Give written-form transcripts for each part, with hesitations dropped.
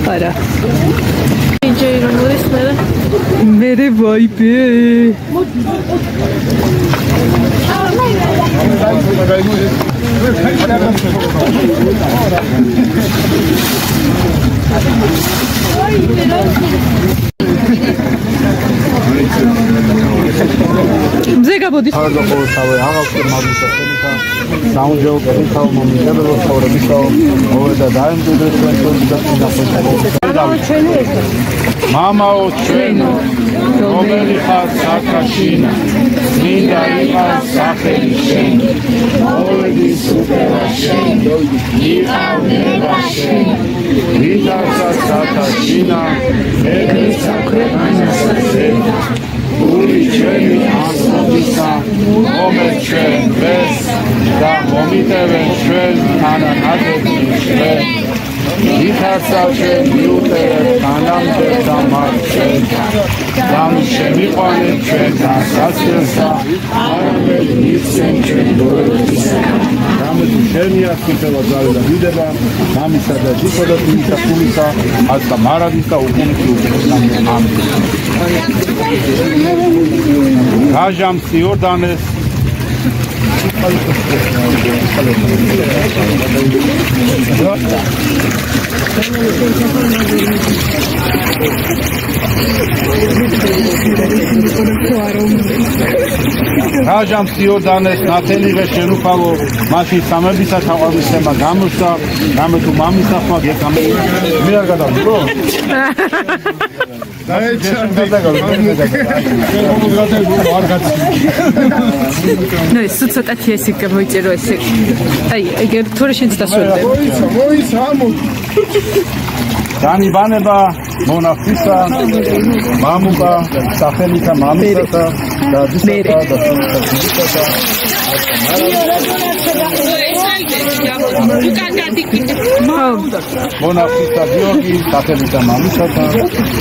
Para. Mere vay be. Mzega bodi. Hardo qo'rqavi, haqoqat ma'lumotlarga saunjo qilib mamlakat rahbariyati o'rda daim Mama ocheno, romeli khas sakashina, minda iqas sakhelishen, ovedi superashen, iqavnevashen, minda sakashina, edi sakremanasashen, uri cheni asodisa, omechen ves, da omiteven shven, ananadevni shven, Ithasavchen yuter kanamder damarchen dam shemiqanen chen dasasesa aravel nitsen chen dorisa dam shemia kitela zavida videba mamisa da dikoda timisa kumisa asta maravisa ukunki am Kajam Siordanes Rajam Siordanes ნათელი შენუხალო მაშინ სამებისა თავისება გამოსა რამე თუ მამისახმა გეკამე მე არ გადავდრო ნუ ის ცოტათი ესე გამოიწერო ესე აი ეგ თორე შენც დასვენდე მოიცა განიბანება მონახტისა მამუკა სახელითა მამისათა და დისათა და სულისათა მონახტისა გიორგი სახელითა მამისათა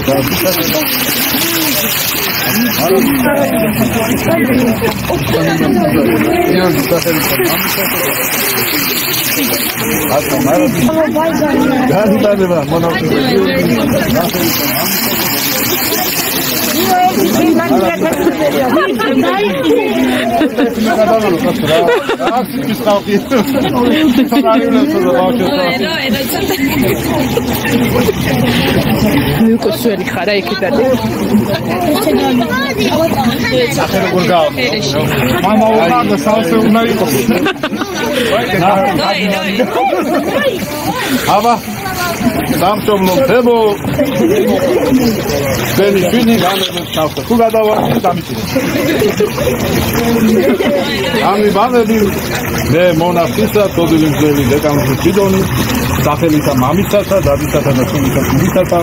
და დისათა Miukosueli khara ekitade. Akhir gurga. Mama oda salsa უნდა იყოს. Აბა სამშობლო თებო ბენი ბინი გამებს თავსა თუ გადავარდი დამიჭირე ამი ბანები მე მონახტისა თოდილინძელი დეკამში ჩიდონი სახელითა მამისათა დადისათა და სულისათა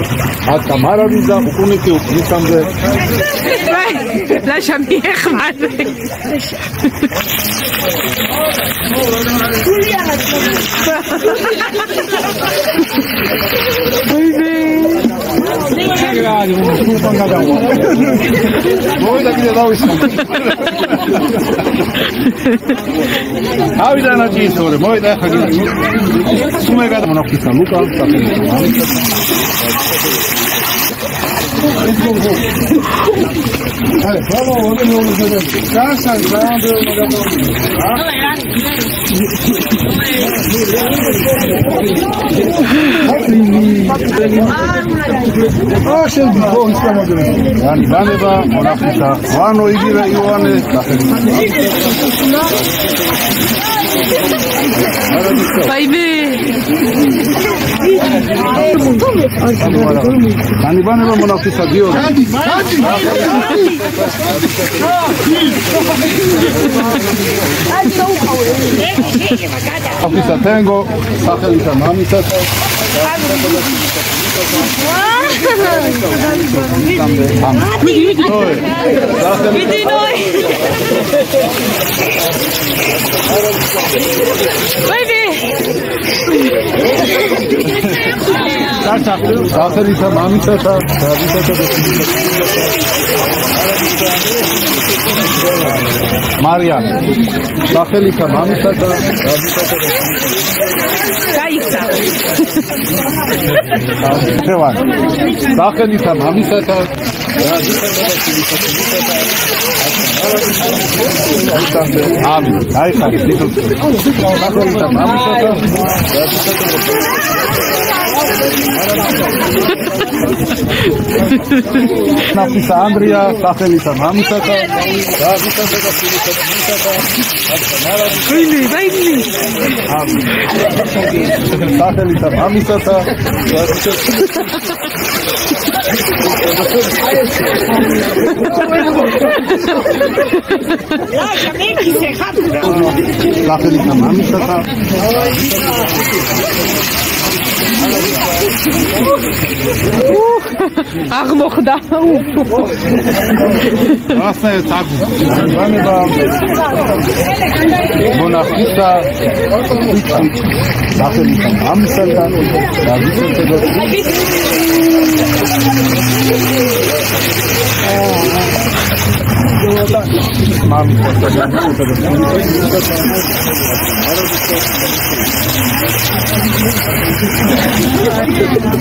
ატა მარავიზა უკუნიკი უკნისამდე ლაშა მიეხმარე ავიდანა ჯისორე მოიდა ხა სუმეგა და მონახტისა ლუკა აი ბაბა ორი მოუზედა გასან ზანდო განიბანება მონახტისა ვანო იგივე იოანე ბაიბე განიბანება მონახტისა გიორგი. ოფისა თენგო სახელითა მამისათა სახელითა მამისათა მარია სახელითა მამისათა გაიქცა შევარ სახელითა მამისათა ამინ აი ხარი სახელითა მამისათა ნაფისა ანდრია სახელითა მამისათა სახელითა მამისათა სახელითა მამისათა აღმოხდა ასე თაგუნება მონახტისა სახელითა მამისათა და ვიცოდეთ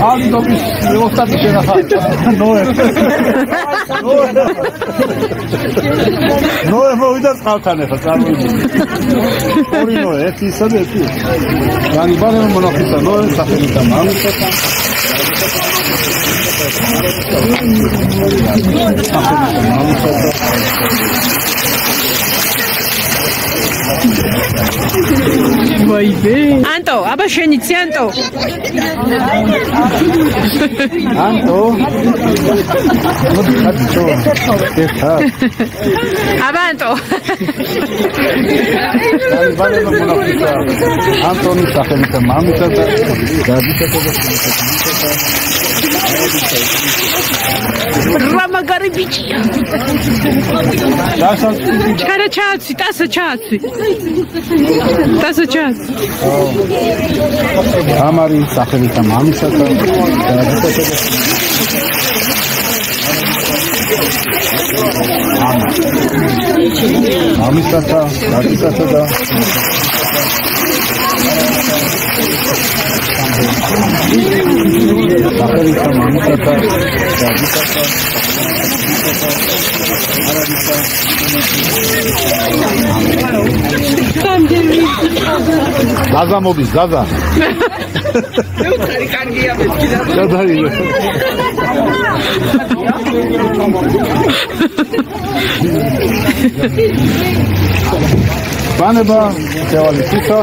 Ali dobis, ostati će na hajta. Noe mogu da skaltane, pa samo ide. Ori Noe, eti sad eti. Yani barem monofisa Noe, sahelita mamisata. Anto, აბა შენიცი Anto. Anto. აბა Anto. Antoni სახელითა მამისათა და რამაგარი ბიჭია. ჩარა ჩაცი, ტასა ჩაცი. ტასა ჩაცი. ამარი სახელითა მამისათა მამისათა დაკისათა და სახელითა მამისათა Zaza mobiz, Zaza. Baneba, Tevali Tita,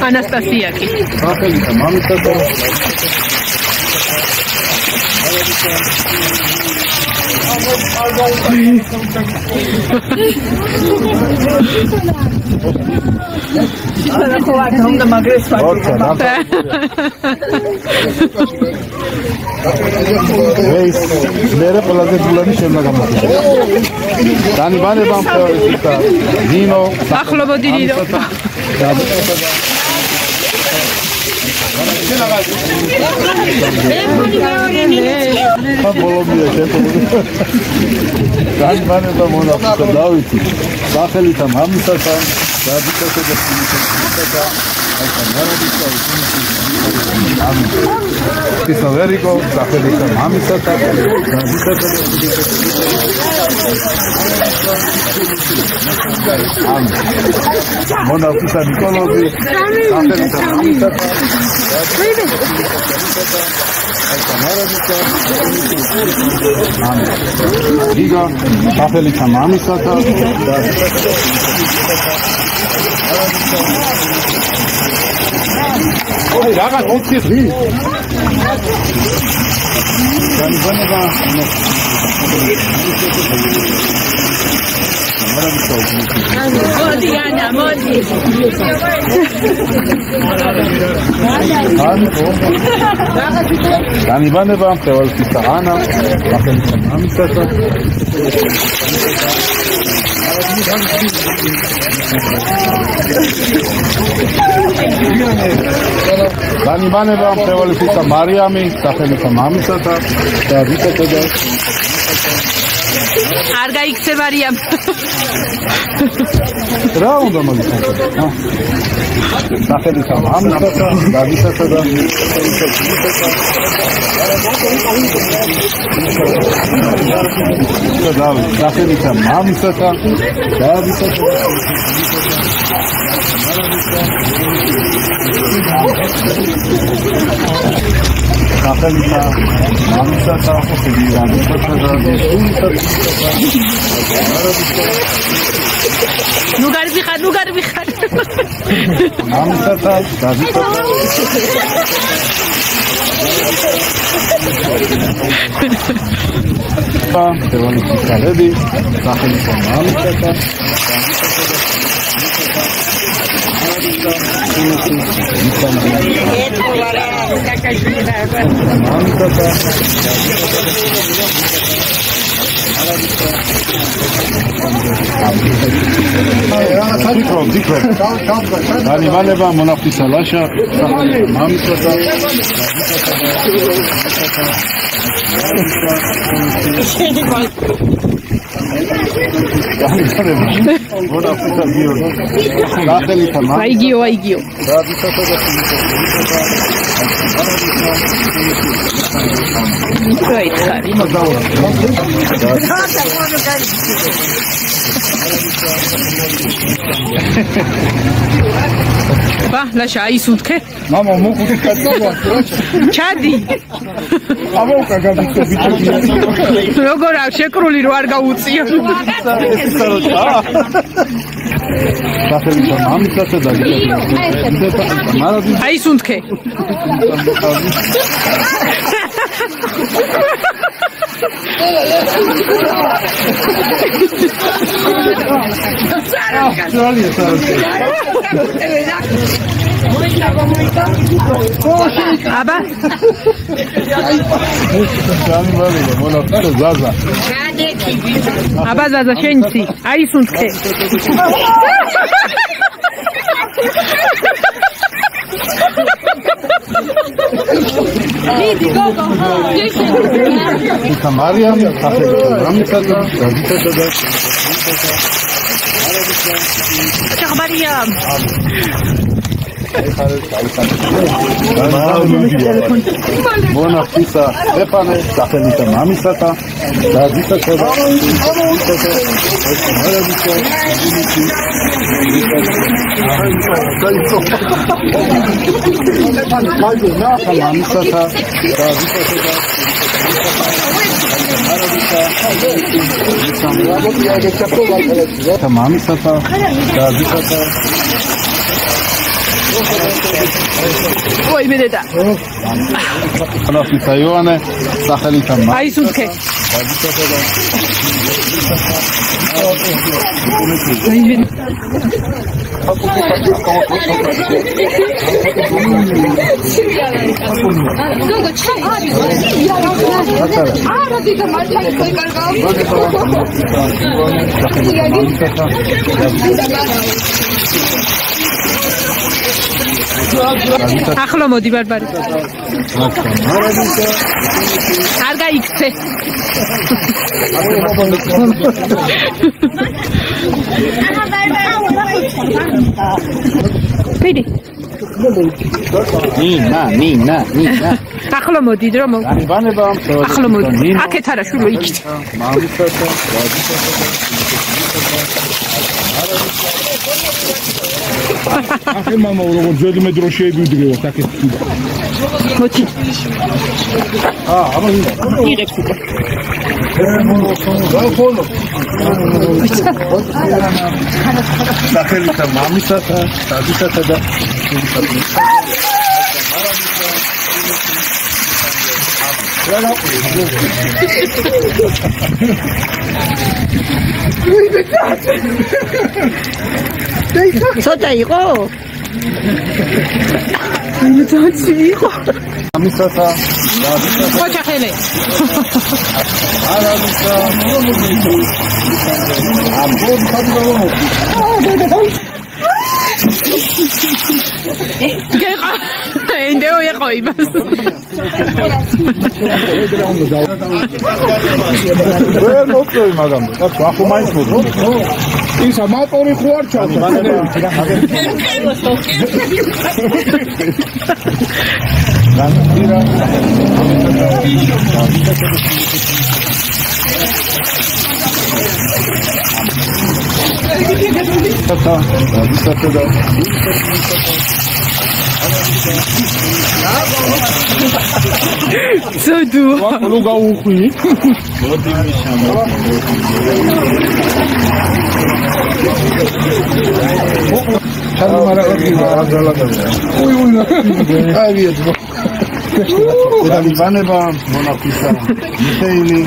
Anastasia. სახელითა მამისათა Reis, mere ყველაზე გულანი შემდგა გამოხდა. განიბანება მთავრისა დინო, ახლობოდი დინო. ბოლომია შეფოთი. განიბანება მონახტა დავითი. სახელითა მამისათა და დიკეთება სიმისათა. Pisa veriko, სახელითა მამისათა და დიკეთება მონახტა ნიკოლოზი სახელითა მამისათა Liga, სახელითა მამისათა და ოი რაღაც იცის რი მოდი ანა მოდი განიბანება მწვავედის ანა ახალისა მამისათა განიბანება მწვავედის მარიამი ახალისა მამისათა და ვიტაკოდა არ გაიქცე მარიამ რა უნდა მოგიწევო? ახალისა მამისათა და ვიტაკოდა დავით ახალისა მამისათა და ვიტაკოდა ახალისა მამისათა ნუ გარბიხარ მამისათა და ვიტაკოდა დევანის კალები ახალისა მამისათა განიბანება მონახტისა ლაშა მამისათა მონახტისა გიორგი აიგიო ბა ლაშა აისუნთქე მამა მოხუდი კაცია ჩადი ამოუკა გამიწევ ბიჭები როგორ არ შეკრული რო არ გაუწიო ახალისა მამისათა და ვიტაკოდა აისუნთქე აბა აბა ზაზა შენცი აისუნთქე დიდი გოგო მარიამ ახალისა მამისათა და ვიტაკოდა ჩახბარიამ მონახტისა სტეფანე ახალისა მამისათა და ვიტაკოდა მამისათა და ვიტაკოდა ой მედედა მონახტისა იოანე ახალისა აისუნთქე ახლა მოდი ბარბარე არ გაიქცე მიდი ნინა ახლა მოდი დრო განიბანება ახლა მოდი აქეთ არა შულო იქით მამისათა ახე მამა როგორ ძველი მეტრო შეებიუდგევა აქეთ მოდი აბა იღებს უკვე რა ხოლო სახელითა მამისათა, დადისათა და ცოტა იყო? მამისათა, ოჯახელი. არამისა ინდეო იყო იმას. ვერ მოწევი მაგამ, ახლა მაინც მოდი. ისა მატორი ხო არ ჩავდა. ცოდუ. ვაყოლო გაუხვი. მოდი მიშამა. ჩანო მარაგები აღზალადა. უი. აიეთო. დალიბანება მონაფისა. მიხეილი.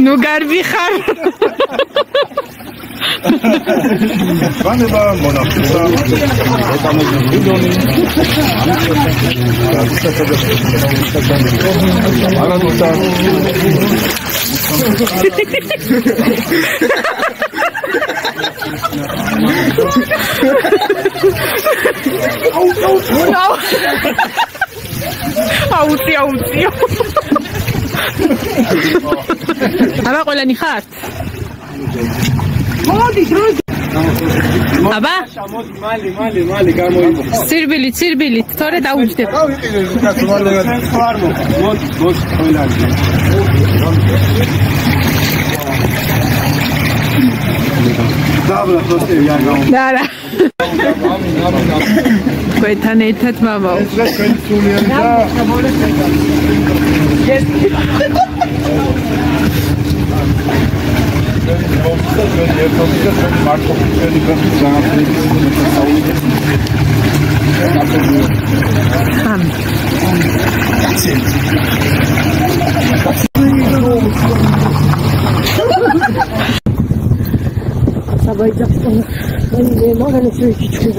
ნუ გარბიხარ. ბანება მონაფისა. ეკამოდი ბიდონი. არადოსა. აუცი. აბა ყველანი ხართ? მოდი დროზე. აბა? მალი გამოიყო. სირბილით, თორე დაუჯდებ. გავიყიდე კაცო მალე ფარმო. მოდი ყველანი. დაბლა ხოთე ვიანგაო. არა. გვეთან ერთად მამაო. ეს ჩვენ სულიანი და Sabah yaptım. Ben de mağazanın sürekli çıkıyor.